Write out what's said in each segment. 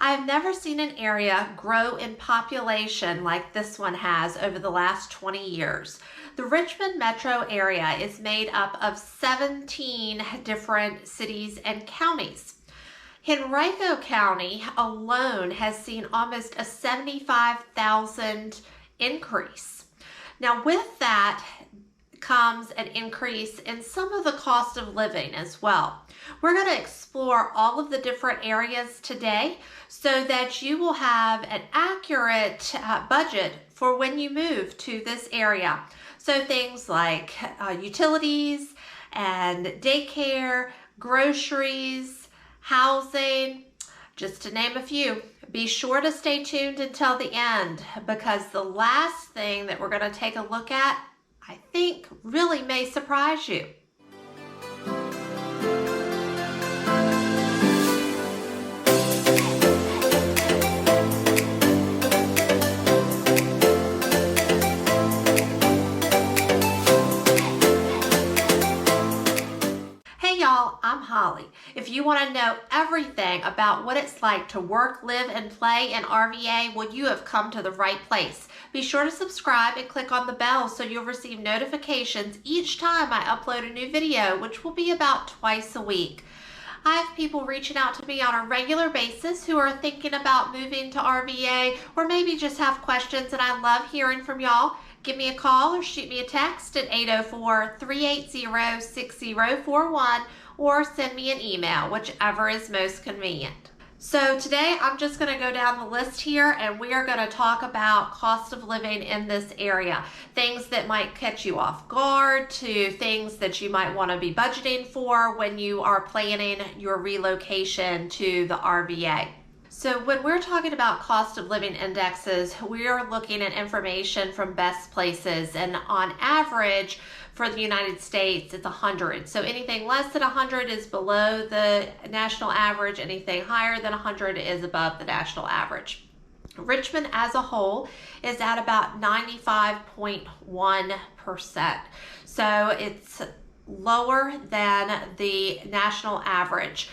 I've never seen an area grow in population like this one has over the last 20 years. The Richmond Metro Area is made up of 17 different cities and counties. Henrico County alone has seen almost a 75,000 increase. Now with that comes an increase in some of the cost of living as well. We're going to explore all of the different areas today so that you will have an accurate budget for when you move to this area. So things like utilities and daycare, groceries, housing, just to name a few. Be sure to stay tuned until the end, because the last thing that we're going to take a look at, I think, really may surprise you. Hey y'all, I'm Holly. If you want to know everything about what it's like to work, live, and play in RVA, well, you have come to the right place. Be sure to subscribe and click on the bell so you'll receive notifications each time I upload a new video, which will be about twice a week. I have people reaching out to me on a regular basis who are thinking about moving to RVA or maybe just have questions, and I love hearing from y'all. Give me a call or shoot me a text at 804-380-6041 or send me an email, whichever is most convenient. So today I'm just going to go down the list here and we are going to talk about cost of living in this area. Things that might catch you off guard to things that you might want to be budgeting for when you are planning your relocation to the RVA. So when we're talking about cost of living indexes, we are looking at information from Best Places, and on average for the United States, it's 100. So anything less than 100 is below the national average. Anything higher than 100 is above the national average. Richmond as a whole is at about 95.1%. So it's lower than the national average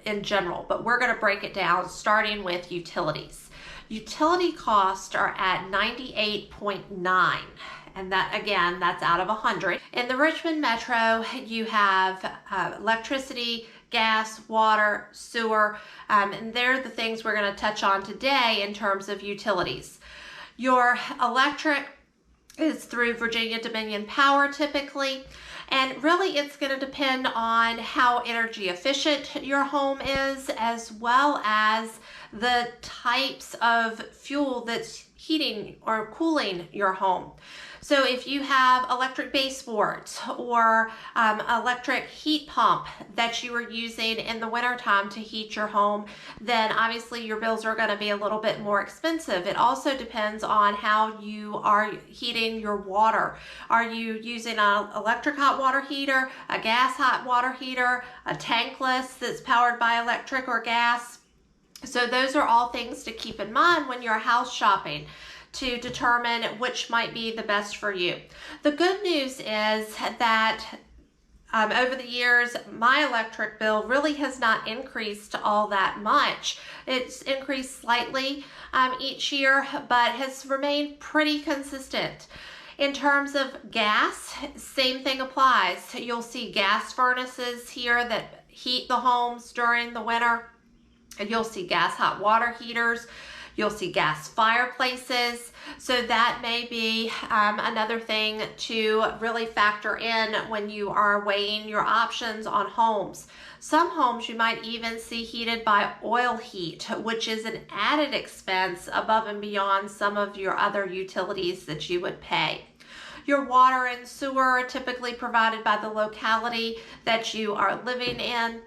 in general, but we're going to break it down starting with utilities. Utility costs are at 98.9, and that, again, that's out of 100. In the Richmond Metro, you have electricity, gas, water, sewer, and they're the things we're going to touch on today in terms of utilities. Your electric is through Virginia Dominion Power typically. And really it's going to depend on how energy efficient your home is, as well as the types of fuel that's heating or cooling your home. So if you have electric baseboards or electric heat pump that you are using in the wintertime to heat your home, then obviously your bills are going to be a little bit more expensive. It also depends on how you are heating your water. Are you using an electric hot water heater, a gas hot water heater, a tankless that's powered by electric or gas? So those are all things to keep in mind when you're house shopping to determine which might be the best for you. The good news is that over the years, my electric bill really has not increased all that much. It's increased slightly each year, but has remained pretty consistent. In terms of gas, same thing applies. You'll see gas furnaces here that heat the homes during the winter. And you'll see gas hot water heaters. You'll see gas fireplaces. So that may be another thing to really factor in when you are weighing your options on homes. Some homes you might even see heated by oil heat, which is an added expense above and beyond some of your other utilities that you would pay. Your water and sewer are typically provided by the locality that you are living in.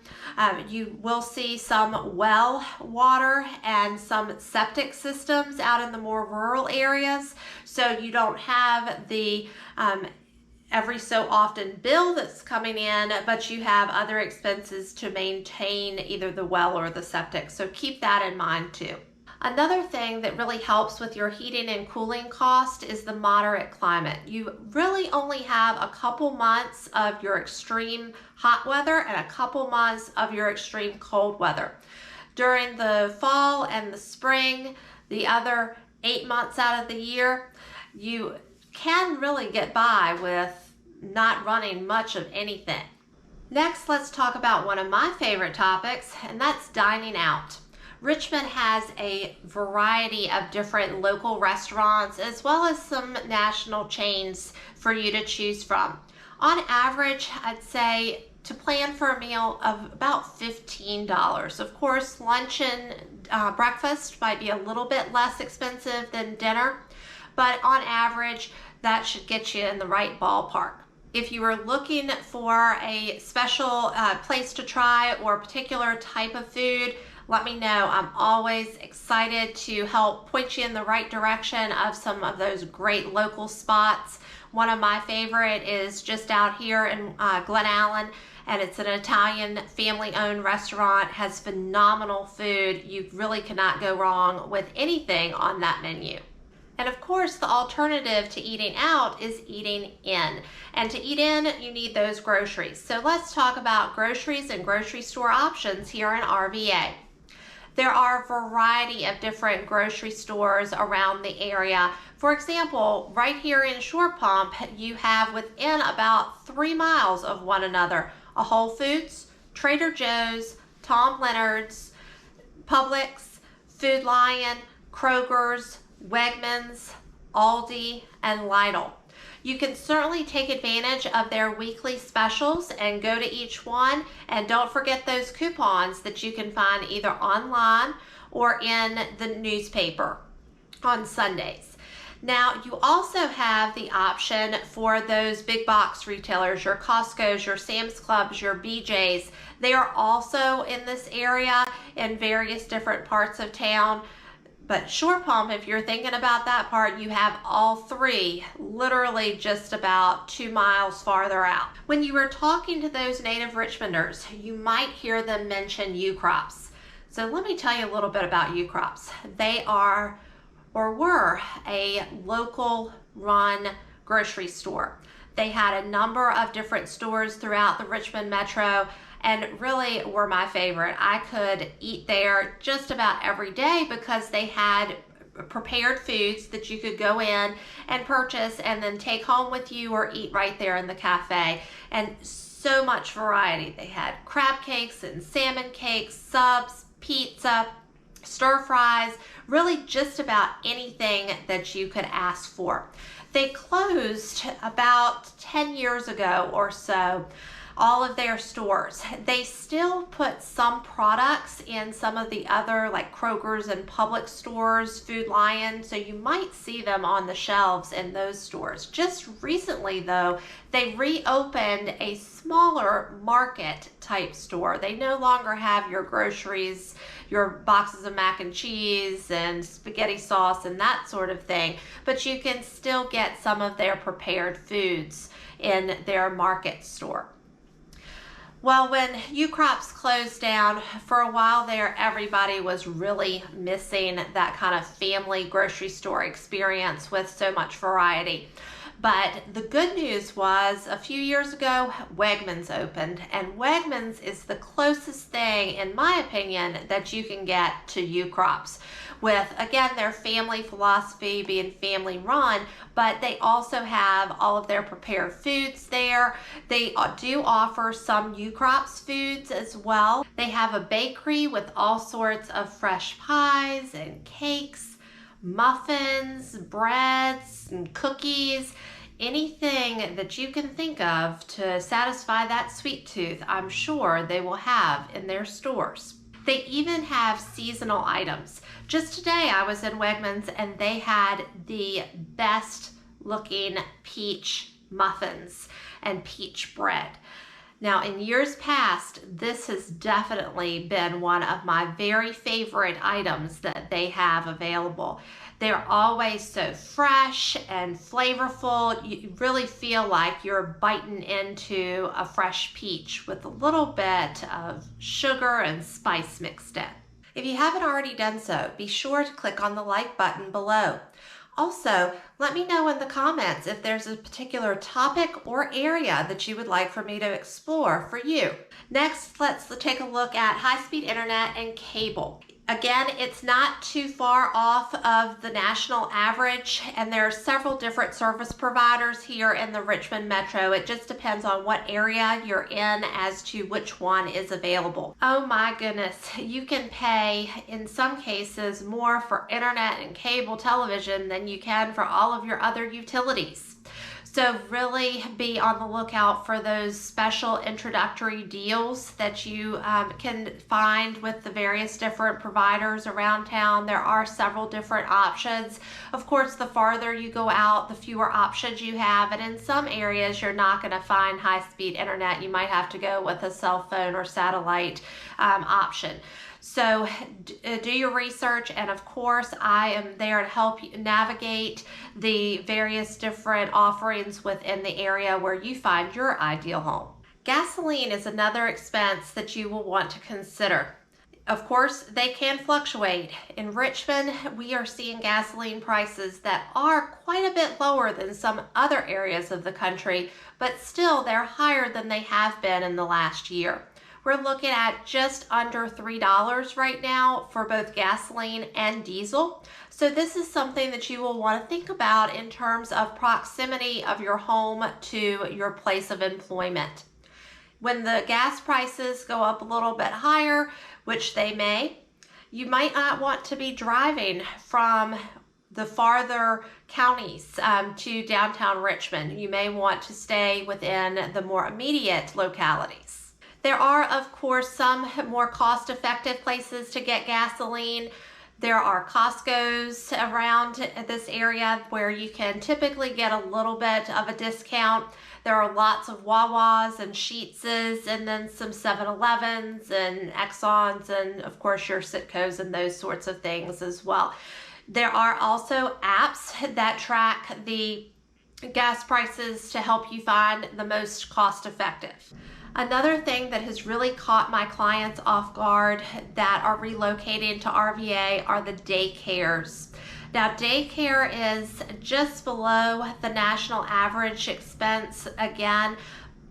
You will see some well water and some septic systems out in the more rural areas, so you don't have the every so often bill that's coming in, but you have other expenses to maintain either the well or the septic, so keep that in mind too. Another thing that really helps with your heating and cooling cost is the moderate climate. You really only have a couple months of your extreme hot weather and a couple months of your extreme cold weather. During the fall and the spring, the other 8 months out of the year, you can really get by with not running much of anything. Next, let's talk about one of my favorite topics, and that's dining out. Richmond has a variety of different local restaurants as well as some national chains for you to choose from. On average, I'd say to plan for a meal of about $15. Of course, lunch and breakfast might be a little bit less expensive than dinner, but on average, that should get you in the right ballpark. If you are looking for a special place to try or a particular type of food, let me know. I'm always excited to help point you in the right direction of some of those great local spots. One of my favorite is just out here in Glen Allen, and it's an Italian family-owned restaurant, has phenomenal food. You really cannot go wrong with anything on that menu. And of course, the alternative to eating out is eating in. And to eat in, you need those groceries. So let's talk about groceries and grocery store options here in RVA. There are a variety of different grocery stores around the area. For example, right here in Shore Pump, you have within about 3 miles of one another a Whole Foods, Trader Joe's, Tom Leonard's, Publix, Food Lion, Kroger's, Wegmans, Aldi, and Lidl. You can certainly take advantage of their weekly specials and go to each one, and don't forget those coupons that you can find either online or in the newspaper on Sundays. Now, you also have the option for those big box retailers, your Costco's, your Sam's Clubs, your BJ's. They are also in this area in various different parts of town. But Shore Pump, if you're thinking about that part, you have all three literally just about 2 miles farther out. When you were talking to those native Richmonders, you might hear them mention U-Crops. So let me tell you a little bit about U-Crops. They are or were a local run grocery store. They had a number of different stores throughout the Richmond Metro and really were my favorite. I could eat there just about every day because they had prepared foods that you could go in and purchase and then take home with you or eat right there in the cafe. And so much variety. They had crab cakes and salmon cakes, subs, pizza, stir fries, really just about anything that you could ask for. They closed about 10 years ago or so, all of their stores. They still put some products in some of the other like Kroger's and Publix stores, Food Lion, so you might see them on the shelves in those stores. Just recently though, they reopened a smaller market type store. They no longer have your groceries, your boxes of mac and cheese and spaghetti sauce and that sort of thing, but you can still get some of their prepared foods in their market store. Well, when U-Crops closed down, for a while there, everybody was really missing that kind of family grocery store experience with so much variety. But the good news was a few years ago, Wegmans opened, and Wegmans is the closest thing, in my opinion, that you can get to U-Crops. With, again, their family philosophy being family run, but they also have all of their prepared foods there. They do offer some U-Crops foods as well. They have a bakery with all sorts of fresh pies and cakes, muffins, breads, and cookies. Anything that you can think of to satisfy that sweet tooth, I'm sure they will have in their stores. They even have seasonal items. Just today I was in Wegmans and they had the best looking peach muffins and peach bread. Now, in years past, this has definitely been one of my very favorite items that they have available. They're always so fresh and flavorful. You really feel like you're biting into a fresh peach with a little bit of sugar and spice mixed in. If you haven't already done so, be sure to click on the like button below. Also, let me know in the comments if there's a particular topic or area that you would like for me to explore for you. Next, let's take a look at high-speed internet and cable. Again, it's not too far off of the national average, and there are several different service providers here in the Richmond Metro. It just depends on what area you're in as to which one is available. Oh my goodness, you can pay, in some cases, more for internet and cable television than you can for all of your other utilities. So really be on the lookout for those special introductory deals that you can find with the various different providers around town. There are several different options. Of course, the farther you go out, the fewer options you have. And in some areas, you're not going to find high-speed internet. You might have to go with a cell phone or satellite option. So do your research, and of course I am there to help you navigate the various different offerings within the area where you find your ideal home. Gasoline is another expense that you will want to consider. Of course, they can fluctuate. In Richmond, we are seeing gasoline prices that are quite a bit lower than some other areas of the country, but still they're higher than they have been in the last year. We're looking at just under $3 right now for both gasoline and diesel. So this is something that you will want to think about in terms of proximity of your home to your place of employment. When the gas prices go up a little bit higher, which they may, you might not want to be driving from the farther counties to downtown Richmond. You may want to stay within the more immediate localities. There are, of course, some more cost-effective places to get gasoline. There are Costco's around this area where you can typically get a little bit of a discount. There are lots of Wawas and Sheetses, and then some 7-Elevens and Exxons, and of course your Citcos and those sorts of things as well. There are also apps that track the gas prices to help you find the most cost-effective. Another thing that has really caught my clients off guard that are relocating to RVA are the daycares. Now, daycare is just below the national average expense again,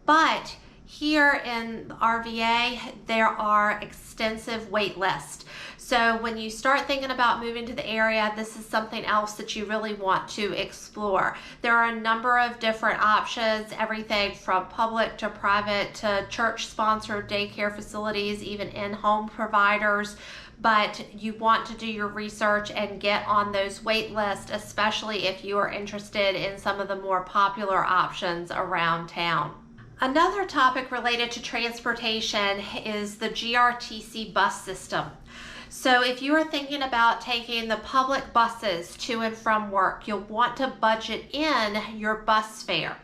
but here in RVA, there are extensive wait lists. So when you start thinking about moving to the area, this is something else that you really want to explore. There are a number of different options, everything from public to private to church-sponsored daycare facilities, even in-home providers. But you want to do your research and get on those wait lists, especially if you are interested in some of the more popular options around town. Another topic related to transportation is the GRTC bus system. So if you are thinking about taking the public buses to and from work, you'll want to budget in your bus fare.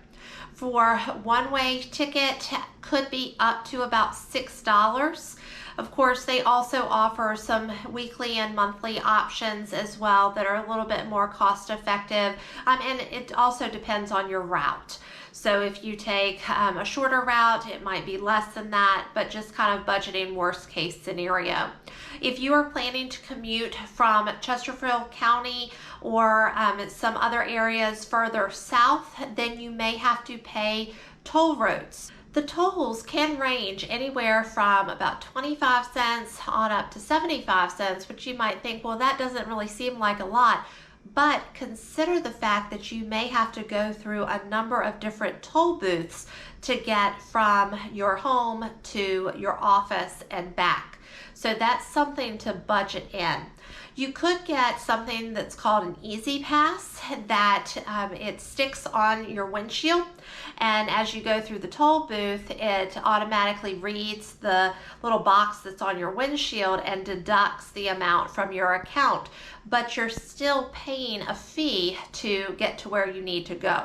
For one-way ticket could be up to about $6. Of course, they also offer some weekly and monthly options as well that are a little bit more cost effective. And it also depends on your route. So if you take a shorter route, it might be less than that, but just kind of budgeting worst case scenario. If you are planning to commute from Chesterfield County or some other areas further south, then you may have to pay toll roads. The tolls can range anywhere from about 25 cents on up to 75 cents, which you might think, well, that doesn't really seem like a lot. But consider the fact that you may have to go through a number of different toll booths to get from your home to your office and back. So that's something to budget in. You could get something that's called an Easy Pass that it sticks on your windshield, and as you go through the toll booth, it automatically reads the little box that's on your windshield and deducts the amount from your account, but you're still paying a fee to get to where you need to go.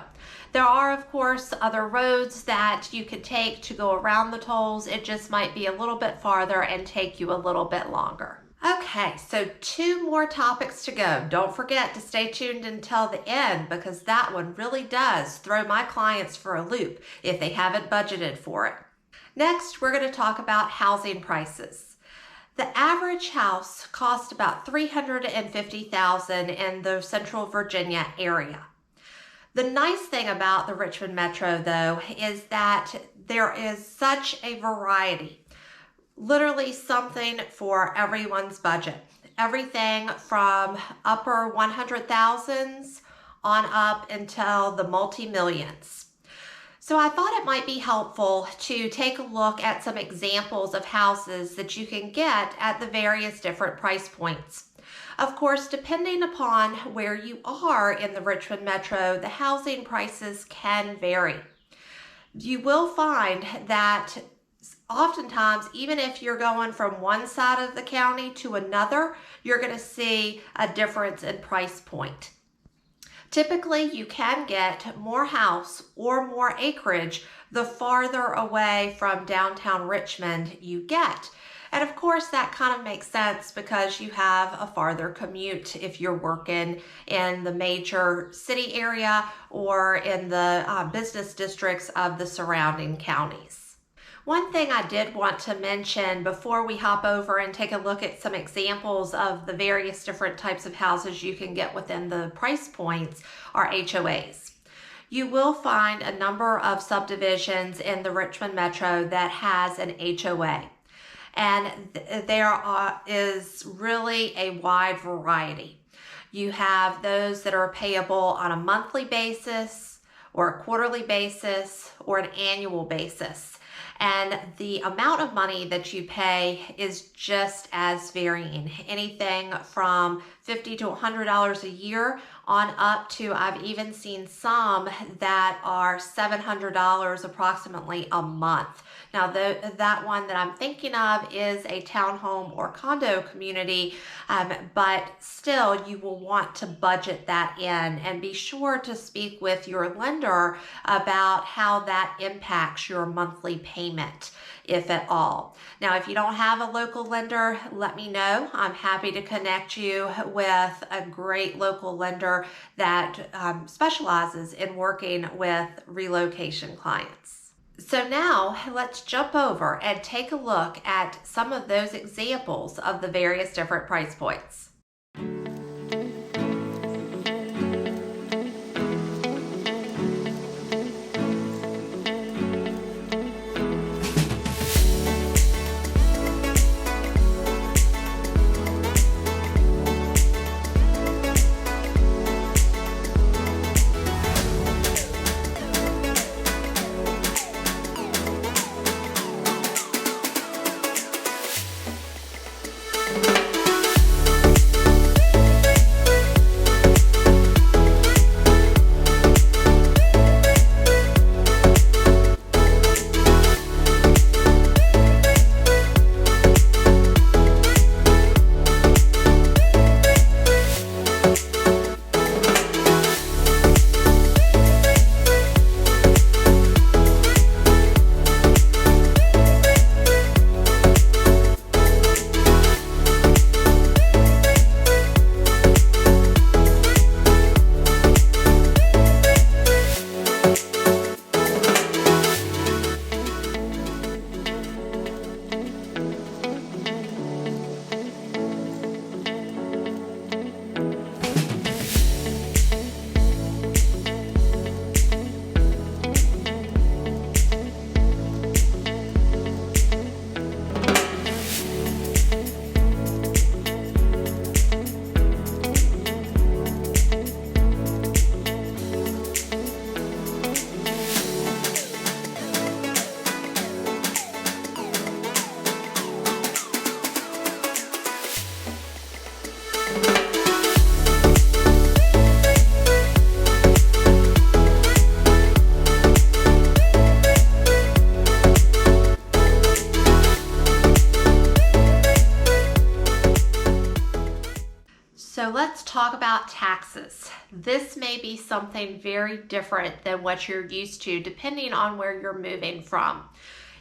There are, of course, other roads that you could take to go around the tolls. It just might be a little bit farther and take you a little bit longer. Okay, so 2 more topics to go. Don't forget to stay tuned until the end because that one really does throw my clients for a loop if they haven't budgeted for it. Next, we're going to talk about housing prices. The average house cost about $350,000 in the Central Virginia area. The nice thing about the Richmond Metro, though, is that there is such a variety. Literally something for everyone's budget. Everything from upper 100,000s on up until the multi-millions. So I thought it might be helpful to take a look at some examples of houses that you can get at the various different price points. Of course, depending upon where you are in the Richmond Metro, the housing prices can vary. You will find that oftentimes, even if you're going from one side of the county to another, you're going to see a difference in price point. Typically, you can get more house or more acreage the farther away from downtown Richmond you get. And of course, that kind of makes sense because you have a farther commute if you're working in the major city area or in the business districts of the surrounding counties. One thing I did want to mention before we hop over and take a look at some examples of the various different types of houses you can get within the price points are HOAs. You will find a number of subdivisions in the Richmond Metro that has an HOA. And there is really a wide variety. You have those that are payable on a monthly basis or a quarterly basis or an annual basis. And the amount of money that you pay is just as varying. Anything from $50 to $100 a year on up to, I've even seen some that are $700 approximately a month. Now, that one that I'm thinking of is a townhome or condo community, but still you will want to budget that in and be sure to speak with your lender about how that impacts your monthly payment, if at all. Now, if you don't have a local lender, let me know. I'm happy to connect you with a great local lender that specializes in working with relocation clients. So now let's jump over and take a look at some of those examples of the various different price points. So let's talk about taxes. This may be something very different than what you're used to depending on where you're moving from.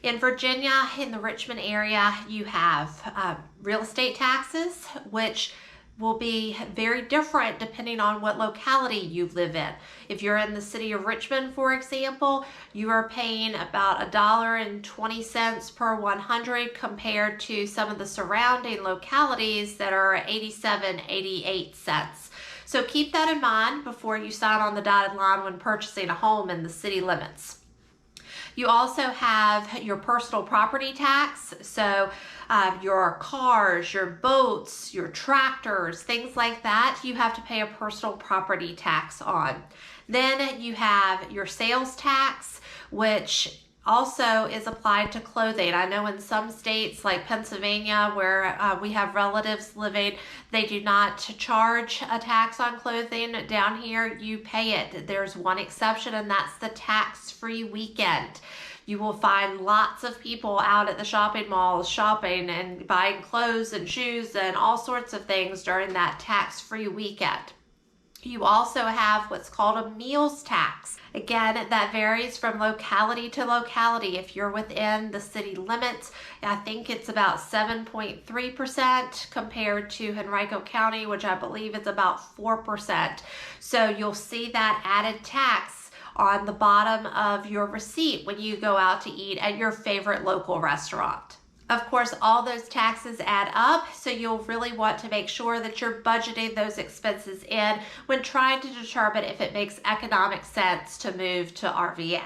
In Virginia, in the Richmond area, you have real estate taxes, which will be very different depending on what locality you live in. If you're in the city of Richmond, for example, you are paying about $1.20 per 100 compared to some of the surrounding localities that are 87, 88 cents. So keep that in mind before you sign on the dotted line when purchasing a home in the city limits. You also have your personal property tax, so your cars, your boats, your tractors, things like that, you have to pay a personal property tax on. Then you have your sales tax, which also is applied to clothing. I know in some states like Pennsylvania where we have relatives living, they do not charge a tax on clothing. Down here you pay it. There's one exception, and that's the tax-free weekend. You will find lots of people out at the shopping malls shopping and buying clothes and shoes and all sorts of things during that tax-free weekend. You also have what's called a meals tax. Again, that varies from locality to locality. If you're within the city limits, I think it's about 7.3% compared to Henrico County, which I believe is about 4%. So you'll see that added tax on the bottom of your receipt when you go out to eat at your favorite local restaurant. Of course, all those taxes add up, so you'll really want to make sure that you're budgeting those expenses in when trying to determine if it makes economic sense to move to RVA.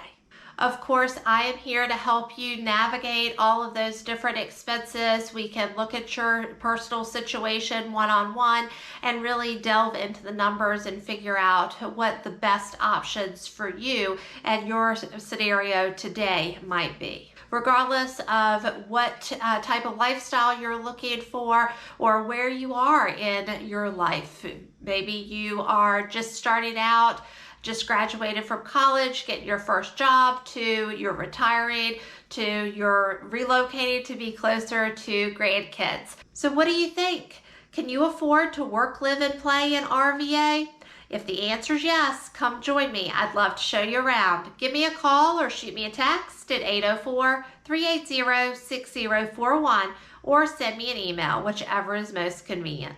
Of course, I am here to help you navigate all of those different expenses. We can look at your personal situation one-on-one and really delve into the numbers and figure out what the best options for you and your scenario today might be. Regardless of what type of lifestyle you're looking for or where you are in your life. Maybe you are just starting out, just graduated from college, getting your first job, to you're retiring, to you're relocating to be closer to grandkids. So what do you think? Can you afford to work, live, and play in RVA? If the answer is yes, come join me. I'd love to show you around. Give me a call or shoot me a text at 804-380-6041 or send me an email, whichever is most convenient.